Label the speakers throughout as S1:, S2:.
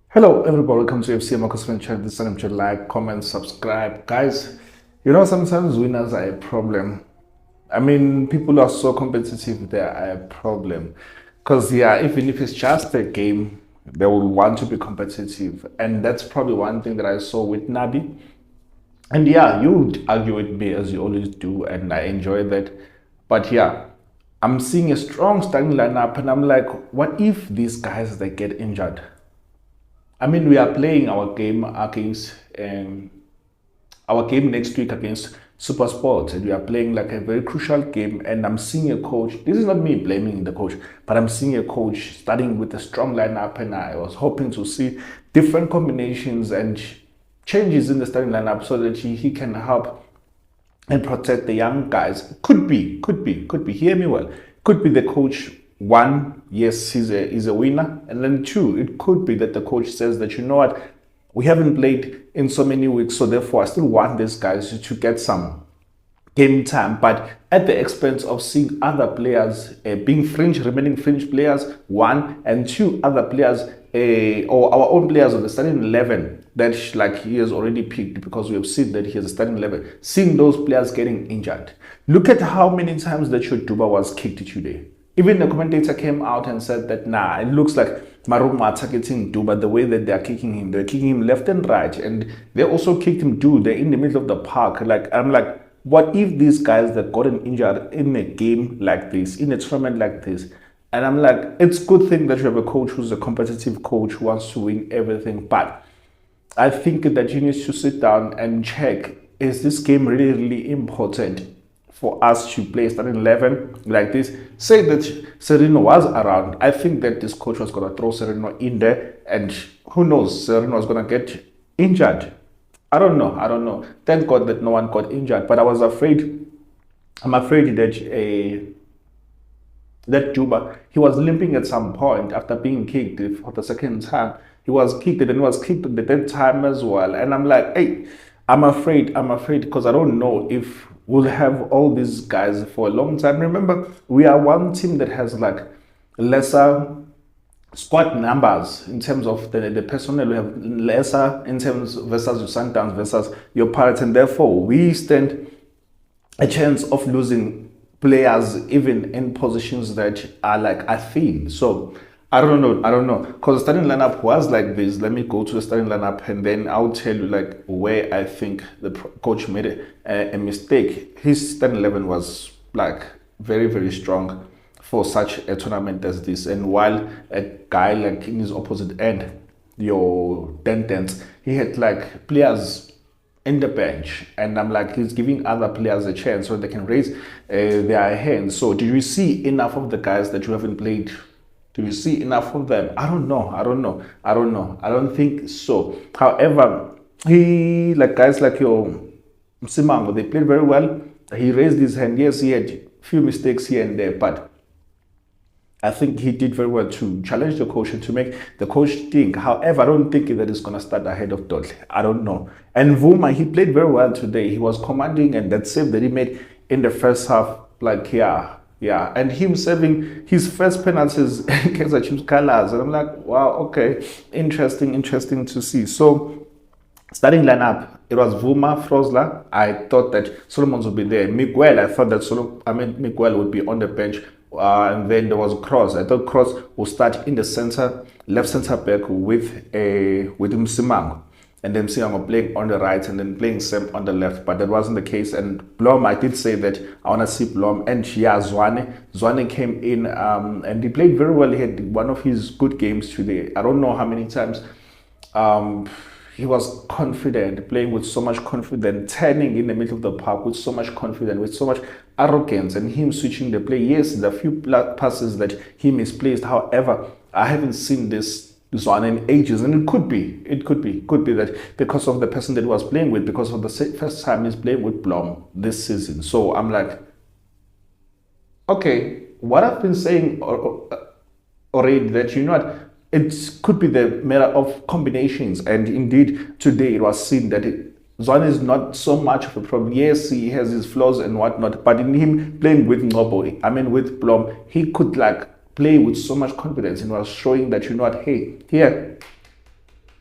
S1: Hello, everybody. Welcome to Amakhosi Fringe channel. This time to like, comment, subscribe, guys. You know, sometimes winners are a problem. I mean, people are so competitive; they are a problem. Because yeah, even if it's just a game, they will want to be competitive, and that's probably one thing that I saw with Nabi. And yeah, you would argue with me as you always do, and I enjoy that. But yeah, I'm seeing a strong starting lineup, and I'm like, what if these guys they get injured? I mean, we are playing our game next week against Super Sports, and we are playing like a very crucial game. And I'm seeing a coach. This is not me blaming the coach, but I'm seeing a coach starting with a strong lineup, and I was hoping to see different combinations and changes in the starting lineup so that he can help and protect the young guys. Could be. Hear me well. Could be the coach. One, yes, he's a winner, and then two, it could be that the coach says that you know what, we haven't played in so many weeks, so therefore I still want these guys to get some game time, but at the expense of seeing other players being remaining fringe players, one, and two other players, or our own players of the starting 11 that like he has already picked because we have seen that he has a starting 11, seeing those players getting injured. Look at how many times that Duba was kicked today. Even the commentator came out and said that, nah, it looks like Marum are targeting Duba the way that they are kicking him. They're kicking him left and right. And they also kicked him, dude. They're in the middle of the park. Like, I'm like, what if these guys that gotten injured in a game like this, in a tournament like this? And I'm like, it's a good thing that you have a coach who's a competitive coach who wants to win everything. But I think that you need to sit down and check, is this game really, really important for us to play starting 11 like this? Say that Sereno was around. I think that this coach was going to throw Sereno in there, and who knows, Sereno was going to get injured. I don't know. Thank God that no one got injured, but I'm afraid that Juba, he was limping at some point after being kicked for the second time. He was kicked and then was kicked the third time as well. And I'm like, hey, I'm afraid because I don't know if we'll have all these guys for a long time. Remember, we are one team that has like lesser squad numbers in terms of the personnel. We have lesser in terms versus your Sundowns versus your Pirates, and therefore we stand a chance of losing players even in positions that are like a theme. So I don't know. Because the starting lineup was like this. Let me go to the starting lineup and then I'll tell you like where I think the coach made a mistake. His starting 11 was like very, very strong for such a tournament as this. And while a guy like in his opposite end, your Dentons, he had like players in the bench, and I'm like, he's giving other players a chance so they can raise their hands. So do you see enough of the guys that you haven't played? Do you see enough of them? I don't know. I don't think so. However, he, like guys like your Msimango, they played very well. He raised his hand. Yes, he had a few mistakes here and there, but I think he did very well to challenge the coach and to make the coach think. However, I don't think that he's going to start ahead of Dudley. I don't know. And Vuma, he played very well today. He was commanding, and that save that he made in the first half, like, yeah. And him saving his first penalties in Kaizer Chiefs colors. And I'm like, wow, okay, interesting to see. So, starting lineup, it was Vuma, Frosler. I thought that Solomons would be there. Miguel, I thought that Miguel would be on the bench. And then there was Cross. I thought Cross would start in the center, left center back with Msimango. And then Msimango playing on the right and then playing Sam on the left. But that wasn't the case. And Blom, I did say that I want to see Blom. And yeah, Zwane came in and he played very well. He had one of his good games today. I don't know how many times he was confident, playing with so much confidence, turning in the middle of the park with so much confidence, with so much arrogance, and him switching the play. Yes, the few passes that he misplaced. However, I haven't seen this one in ages, and it could be that because of the person that he was playing with, because of the first time he's playing with Blom this season. So I'm like, okay, what I've been saying already, that you know what, it could be the matter of combinations, and indeed today it was seen that Zwane is not so much of a problem. Yes, he has his flaws and whatnot, but in him playing with Ngobo, I mean with Blom, he could like play with so much confidence and was showing that, you know what, hey, here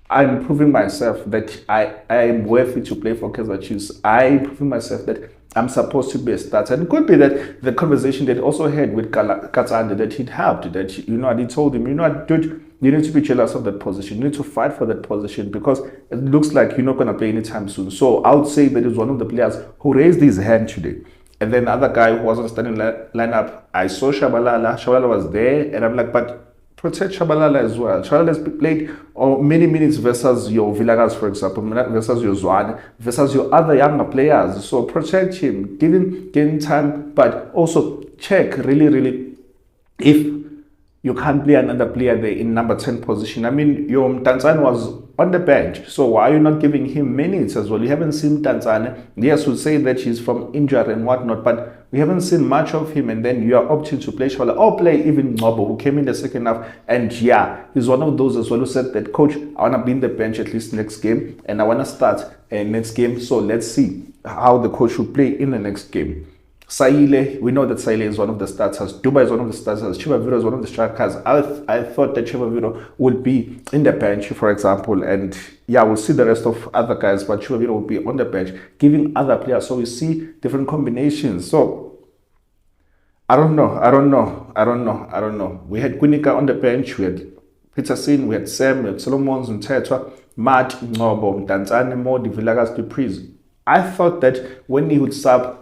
S1: I'm proving myself that I am worthy to play for Kaizer Chiefs. I'm proving myself that I'm supposed to be a starter. And it could be that the conversation that also had with Katsande, that he'd helped, that, you know, he told him, you know what, dude, you need to be jealous of that position. You need to fight for that position because it looks like you're not going to play anytime soon. So I would say that he's one of the players who raised his hand today. And then the other guy who wasn't starting lineup, I saw Shabalala. Shabalala was there, and I'm like, but protect Shabalala as well. Shabalala has played many minutes versus your Villagas, for example, versus your Zwane, versus your other younger players. So protect him, give him time, but also check really if you can't play another player there in number 10 position. I mean, your Tanzania was on the bench, so why are you not giving him minutes as well? You haven't seen Tanzania. Yes, we say that he's from injury and whatnot, but we haven't seen much of him, and then you are opting to play Shola or play even Ngobo, who came in the second half. And yeah, he's one of those as well who said that, coach, I want to be in the bench at least next game, and I want to start next game. So let's see how the coach will play in the next game. Saile, we know that Saile is one of the starters. Duba is one of the starters. Chivaviro is one of the strikers. I thought that Chivaviro would be in the bench, for example, and yeah, we'll see the rest of other guys, but Chivaviro will be on the bench, giving other players. So we see different combinations. So I don't know. We had Kunika on the bench. We had Peterson. We had Sam. We had Solomons and Tetwa, Matt, Ngobo, Danzane, Modi, Villagas, Dupriz. I thought that when he would sub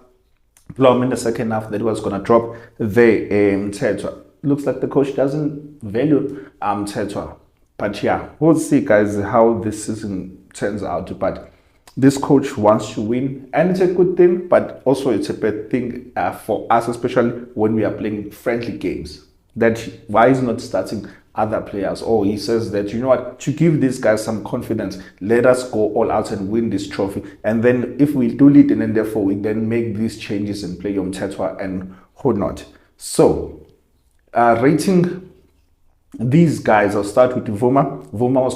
S1: Blom in the second half, that was going to drop the Tetwa. Looks like the coach doesn't value Tetwa. But yeah, we'll see, guys, how this season turns out. But this coach wants to win, and it's a good thing, but also it's a bad thing for us, especially when we are playing friendly games. That why is not starting other players? Or he says that, you know what, to give these guys some confidence, let us go all out and win this trophy. And then if we do lead, and then therefore we then make these changes and play Tetwa and whatnot. So rating these guys, I'll start with Vuma. Vuma was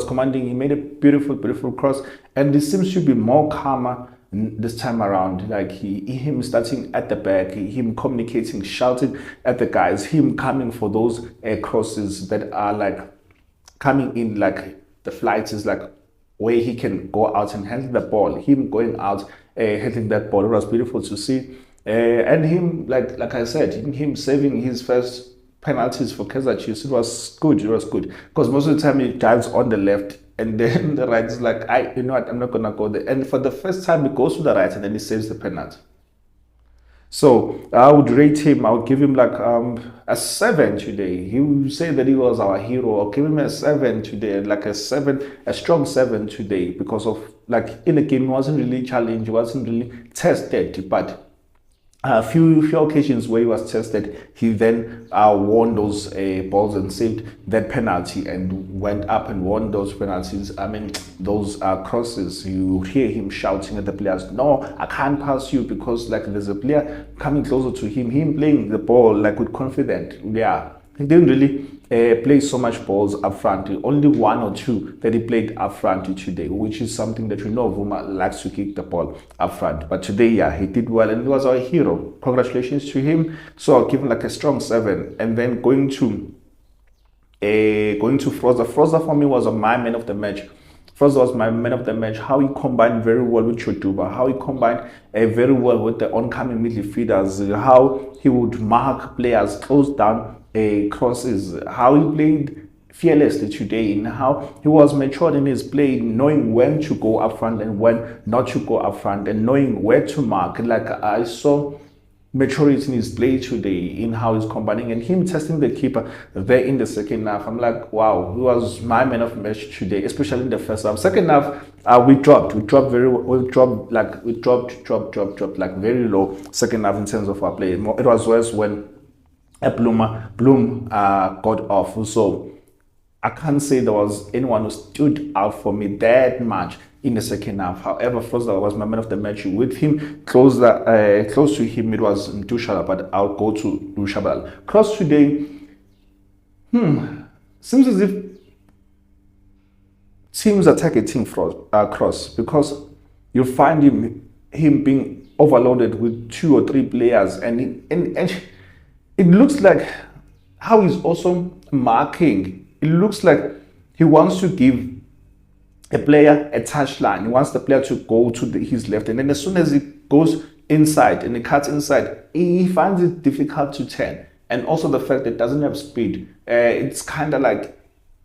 S1: commanding. He made a beautiful cross, and this seems to be more calmer this time around. Like him starting at the back, him communicating, shouting at the guys, him coming for those crosses that are like coming in, like the flights is like where he can go out and handle the ball. Him going out, handling that ball, it was beautiful to see. And him, like I said, him saving his first penalties for Kaizer Chiefs, it was good. Because most of the time he dives on the left, and then the right is like, you know what, I'm not gonna go there. And for the first time, he goes to the right, and then he saves the penalty. So I would rate him. I would give him like a 7 today. He would say that he was our hero. I'll give him a 7 today, like a strong 7 today, because of like in the game, he wasn't really challenged, he wasn't really tested, but a few occasions where he was tested, he then won those balls and saved that penalty and went up and won those penalties. I mean, those crosses, you hear him shouting at the players, no, I can't pass you, because like there's a player coming closer to him playing the ball like with confidence. Yeah, he didn't really play so much balls up front. Only 1 or 2 that he played up front today, which is something that we know Vuma likes to kick the ball up front. But today, yeah, he did well, and he was our hero. Congratulations to him. So I'll give him like a strong 7. And then going to Froza. Froza for me was my man of the match. Froza was my man of the match. How he combined very well with Chotuba, how he combined very well with the oncoming midfielders, how he would mark players, close down crosses, how he played fearlessly today, and how he was matured in his play, knowing when to go up front and when not to go up front, and knowing where to mark. Like I saw maturity in his play today, in how he's combining, and him testing the keeper there in the second half. I'm like, wow, he was my man of the match today, especially in the first half. Second half, we dropped like very low second half in terms of our play. It was worse when Bloom got off. So I can't say there was anyone who stood out for me that much in the second half. However, Froza was my man of the match. With him close to him, it was Dushala, but I'll go to Dushabal. Cross today, seems as if teams are targeting Cross because you find him being overloaded with 2 or 3 players, and it looks like how he's also marking. It looks like he wants to give a player a touchline. He wants the player to go to his left, and then as soon as he goes inside and he cuts inside, he finds it difficult to turn. And also the fact that it doesn't have speed, it's kind of like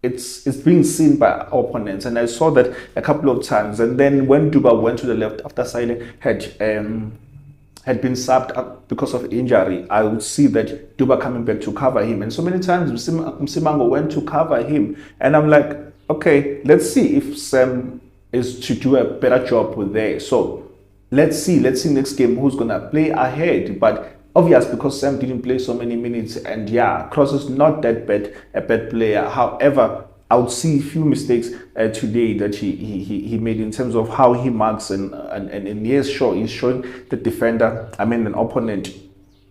S1: it's being seen by opponents, and I saw that a couple of times. And then when Duba went to the left after Saile had been subbed up because of injury, I would see that Duba coming back to cover him. And so many times Msimango went to cover him. And I'm like, okay, let's see if Sam is to do a better job with there. So let's see next game who's going to play ahead. But obvious because Sam didn't play so many minutes. And yeah, Cross is not that bad, a bad player. However, I would see a few mistakes today that he made in terms of how he marks, and yes, sure, he's showing the defender, an opponent,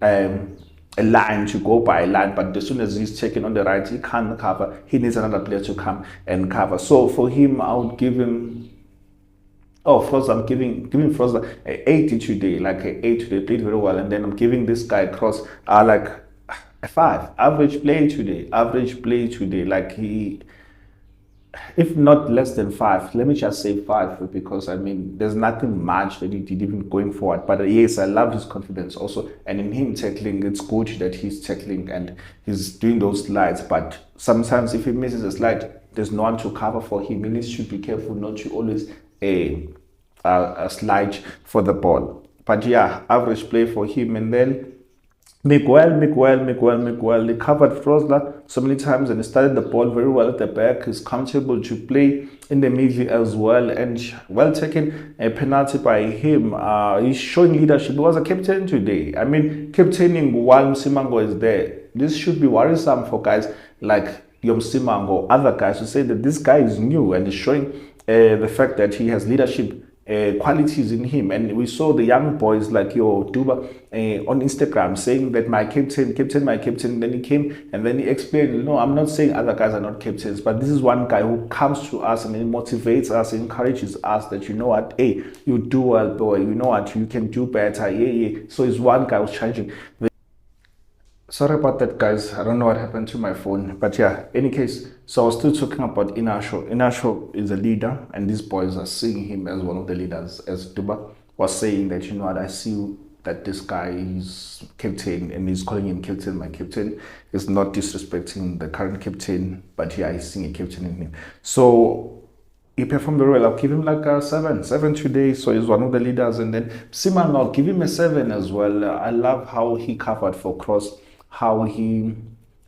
S1: a line to go by a line, but as soon as he's checking on the right, he can't cover. He needs another player to come and cover. So for him, I would give him. Oh, Frost, I'm giving Frost a 80 today, like a 8 today, played very well, and then I'm giving this guy Cross like a 5, average play today, like he. If not less than 5, let me just say 5, because there's nothing much that he did even going forward. But yes, I love his confidence also, and in him tackling, it's good that he's tackling and he's doing those slides. But sometimes if he misses a slide, there's no one to cover for him. He needs to be careful not to always a slide for the ball. But yeah, average play for him. And then Miguel, they covered Frosler so many times, and he started the ball very well at the back. He's comfortable to play in the middle as well, and well taken a penalty by him. He's showing leadership. He was a captain today. Captaining while Msimango is there. This should be worrisome for guys like Yom Msimango, other guys, to say that this guy is new and is showing the fact that he has leadership qualities in him. And we saw the young boys like Duba on Instagram saying that my captain. Then he came and then he explained, no, I'm not saying other guys are not captains, but this is one guy who comes to us and he motivates us, encourages us that, you know what, hey, you do well, boy, you know what, you can do better. Yeah. So he's one guy who's changing. Sorry about that, guys. I don't know what happened to my phone. But yeah, any case, so I was still talking about Inasho. Inasho is a leader, and these boys are seeing him as one of the leaders. As Duba was saying that, you know what, I see that this guy is captain, and he's calling him captain. My captain is not disrespecting the current captain, but yeah, he's seeing a captain in him. So he performed very well. I'll give him like a 7 today. So he's one of the leaders. And then Siman, I'll give him a 7 as well. I love how he covered for Cross, how he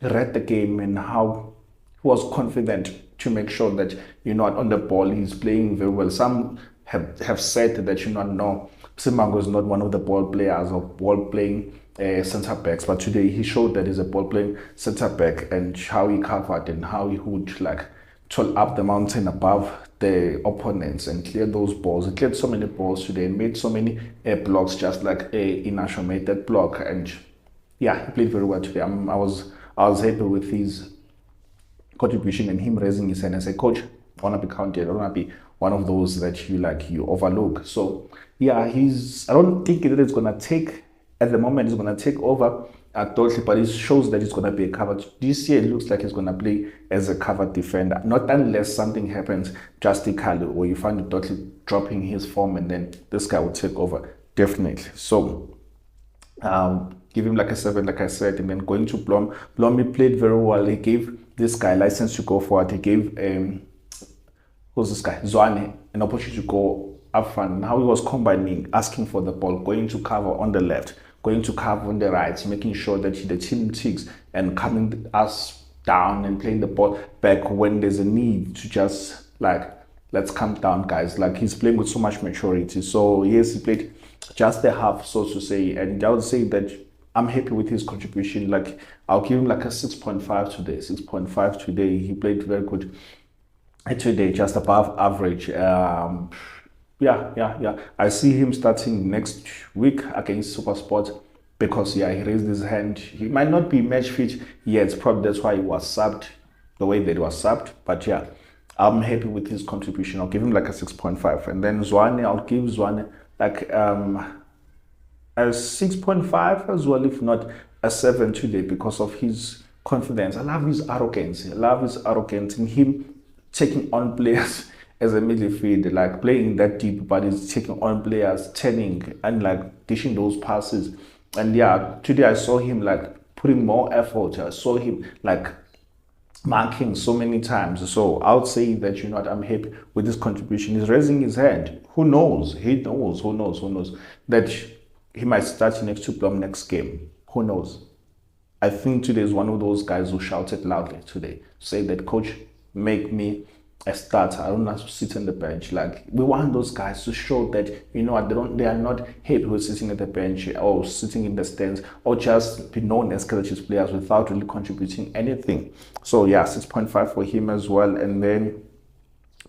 S1: read the game, and how he was confident to make sure that, you know, on the ball he's playing very well. Some have said that, you know, no, Simango is not one of the ball players or ball playing centre backs, but today he showed that he's a ball playing centre back, and how he covered and how he would like toll up the mountain above the opponents and clear those balls. He cleared so many balls today and made so many blocks, just like Inasho made that block. And yeah, he played very well today. I was happy with his contribution and him raising his hand and say, Coach, I want to be counted. I don't want to be one of those that you overlook. So yeah, I don't think that it's gonna take at the moment. He's gonna take over at Dottley, but it shows that it's gonna be a cover. This year it looks like he's gonna play as a covered defender, not unless something happens drastically or you find Dottley dropping his form, and then this guy will take over definitely. So give him like a 7, like I said. And then going to Blom, he played very well. He gave this guy license to go forward. He gave who's this guy, Zwane, an opportunity to go up front. Now he was combining, asking for the ball, going to cover on the left, going to cover on the right, making sure that the team ticks, and coming us down and playing the ball back when there's a need to just like, let's calm down, guys. Like, he's playing with so much maturity. So yes, he played just a half, so to say, and I would say that I'm happy with his contribution. Like, I'll give him like a 6.5 today. 6.5 today. He played very good today, just above average. Yeah. I see him starting next week against SuperSport, because yeah, he raised his hand. He might not be match fit yet. Probably that's why he was subbed the way that he was subbed. But yeah, I'm happy with his contribution. I'll give him like a 6.5. And then Zwane, I'll give Zwane like a 6.5 as well, if not a 7 today, because of his confidence. I love his arrogance. I love his arrogance in him taking on players as a midfielder, like playing that deep, but he's taking on players, turning and like dishing those passes. And yeah, today I saw him like putting more effort. I saw him like marking so many times. So I would say that, you know what, I'm happy with this contribution. He's raising his hand. Who knows? He knows. Who knows that he might start next to Blom next game. Who knows? I think today is one of those guys who shouted loudly today, say that, coach, make me a starter. I don't have to sit on the bench. Like, we want those guys to show that, you know what, they are not happy with sitting at the bench or sitting in the stands or just be known as Kaizer players without really contributing anything. So yeah, 6.5 for him as well. And then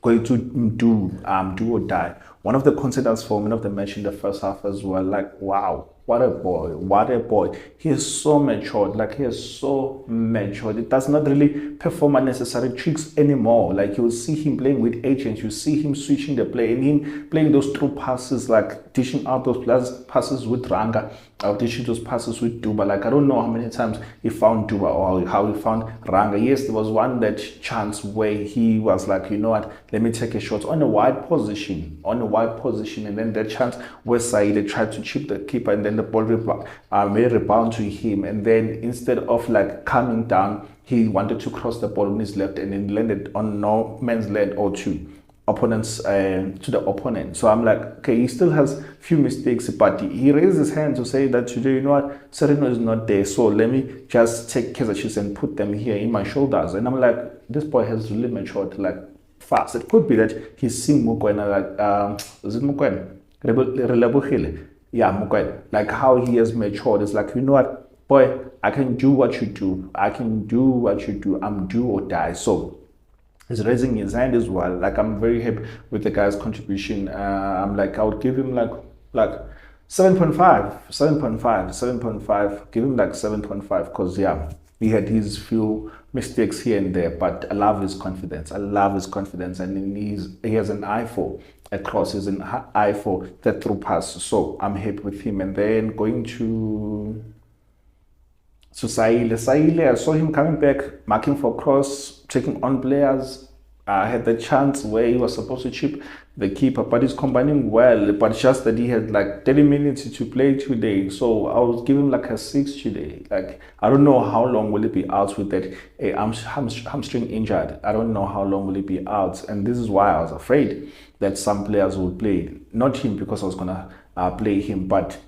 S1: going to do or die. One of the contenders for man of the match in the first half as well. Like, wow, what a boy, what a boy. He is so matured, like he is so matured. It does not really perform unnecessary tricks anymore. Like, you will see him playing with agents, you see him switching the play and him playing those through passes, like dishing out those passes with Ranga, or dishing those passes with Duba. Like, I don't know how many times he found Duba or how he found Ranga. Yes, there was one that chance where he was like, you know what, let me take a shot on a wide position, and then the chance where Said tried to chip the keeper, and then the ball may rebound to him, and then instead of like coming down, he wanted to cross the ball on his left and then landed on no man's land or two opponents to the opponent. So I'm like, okay, he still has few mistakes, but he raised his hand to say that today, you know what, Sereno is not there, so let me just take Kaizer and put them here in my shoulders. And I'm like, this boy has really matured like fast. It could be that he's seeing Mokoena like is it Mokoena? Relebohile. Yeah, Mokoena. Like how he has matured. It's like, you know what, boy, I can do what you do. I'm do or die. So he's raising his hand as well. Like, I'm very happy with the guy's contribution. I'm like, I would give him like 7.5. Give him like 7.5 because yeah, he had his few mistakes here and there, but I love his confidence. And he has an eye for a cross. He's an eye for the through pass. So I'm happy with him. And then going to Saile, I saw him coming back, marking for cross, taking on players. I had the chance where he was supposed to chip the keeper, but he's combining well. But just that he had like 30 minutes to play today, so I was giving like a 6 today. Like, I don't know how long will it be out with that hamstring injured. I don't know how long will it be out, and this is why I was afraid that some players would play. Not him, because I was gonna play him, but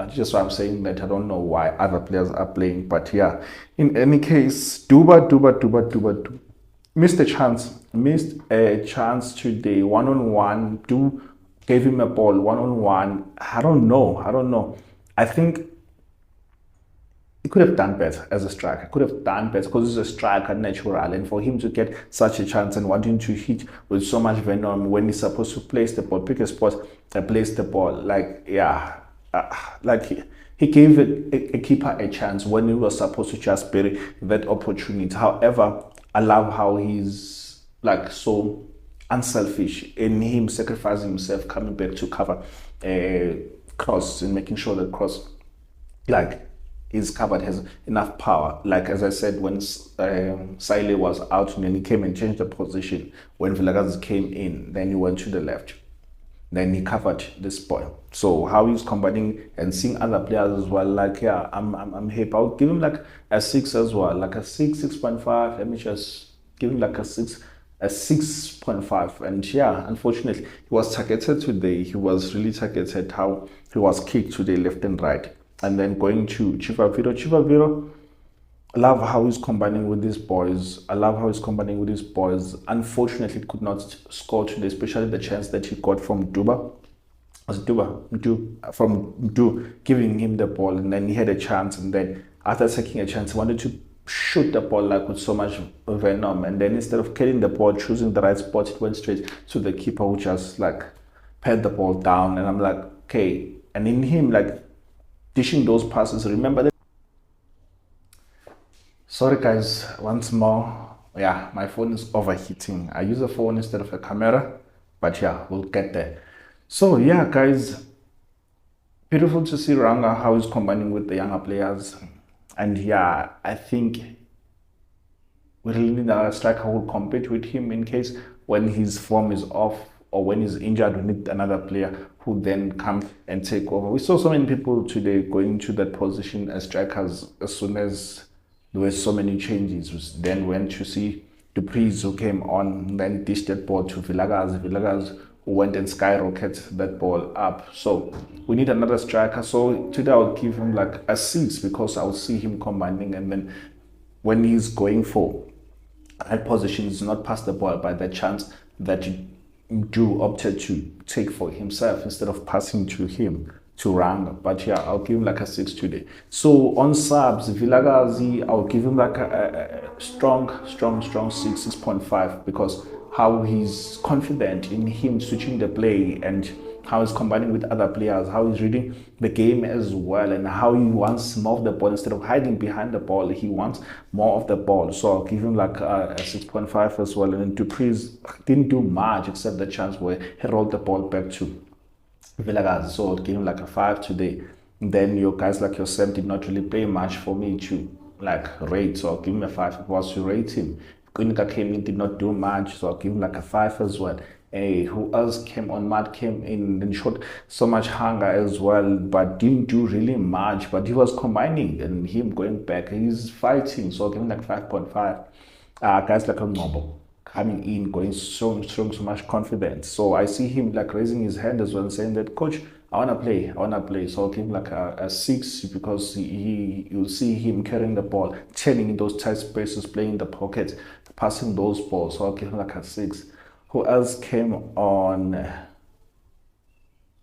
S1: just why I'm saying that I don't know why other players are playing. But yeah, in any case, Duba. Missed a chance today. One-on-one. Gave him a ball one-on-one. I don't know. I think he could have done better as a striker. Could have done better because he's a striker natural, and for him to get such a chance and wanting to hit with so much venom when he's supposed to place the ball, pick a spot and place the ball. Like, yeah, like he gave a keeper a chance when he was supposed to just bury that opportunity. However, I love how he's like so unselfish in him sacrificing himself, coming back to cover a cross and making sure that cross like is covered, has enough power. Like, as I said, when Saile was out and then he came and changed the position, when Vilakazi came in, then he went to the left. Then he covered this boy. So how he's combining and seeing other players as well, like, yeah, I'm happy. I'll give him like a 6 as well, like a 6.5. Let me just give him like a 6.5. And yeah, unfortunately, he was targeted today. He was really targeted. How he was kicked today, left and right. And then going to Chivaviro. I love how he's combining with these boys. Unfortunately, could not score today, especially the chance that he got from Duba. Was it Duba? From Du, giving him the ball, and then he had a chance, and then after taking a chance, he wanted to shoot the ball like with so much venom, and then instead of killing the ball, choosing the right spot, it went straight to the keeper, who just like pat the ball down. And I'm like, okay. And in him like dishing those passes, remember that. Sorry guys, once more, Yeah, my phone is overheating. I use a phone instead of a camera, but yeah, we'll get there. So yeah, guys, beautiful to see Ranga how he's combining with the younger players, and yeah, I think we really need a striker who will compete with him in case when his form is off or when he's injured, we need another player who then come and take over. We saw so many people today going to that position as strikers as soon as there were so many changes. Then went to see Dupreez who came on, then dished that ball to Villagaz. Villagaz who went and skyrocketed that ball up. So we need another striker. So today I'll give him like a 6 because I'll see him combining, and then when he's going for that position is not pass the ball by the chance that do opted to take for himself instead of passing to him to Rang. But yeah, I'll give him like a 6 today. So on subs, Vilagazi, I'll give him like a strong 6, 6.5, because how he's confident in him switching the play and how he's combining with other players, how he's reading the game as well, and how he wants more of the ball instead of hiding behind the ball. He wants more of the ball. So I'll give him like a 6.5 as well. And Dupreez didn't do much except the chance where he rolled the ball back to Villagaz. So I'll give him like a 5 today. And then your guys like your Sam did not really play much for me to like rate. So I'll give him a 5 if I was to rate him. Kunika came in, did not do much, so I'll give him like a 5 as well. Hey, who else came on? Matt came in and showed so much hunger as well, but didn't do really much. But he was combining, and him going back, he's fighting. So I'll give him like 5.5. Guys like a Noble coming in, going so much confidence. So I see him like raising his hand as well, saying that, Coach, I wanna play. So I'll give him like a 6 because you'll see him carrying the ball, turning in those tight spaces, playing in the pockets, passing those balls. So I'll give him like a 6. Who else came on?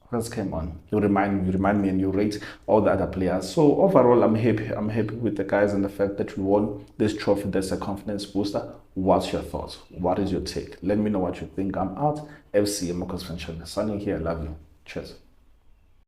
S1: Who else came on? You remind me, and you rate all the other players. So overall, I'm happy. I'm happy with the guys and the fact that we won this trophy. That's a confidence booster. What's your thoughts? What is your take? Let me know what you think. I'm out. FC Amakhosi Fringe. Sunny here. Love you. Cheers.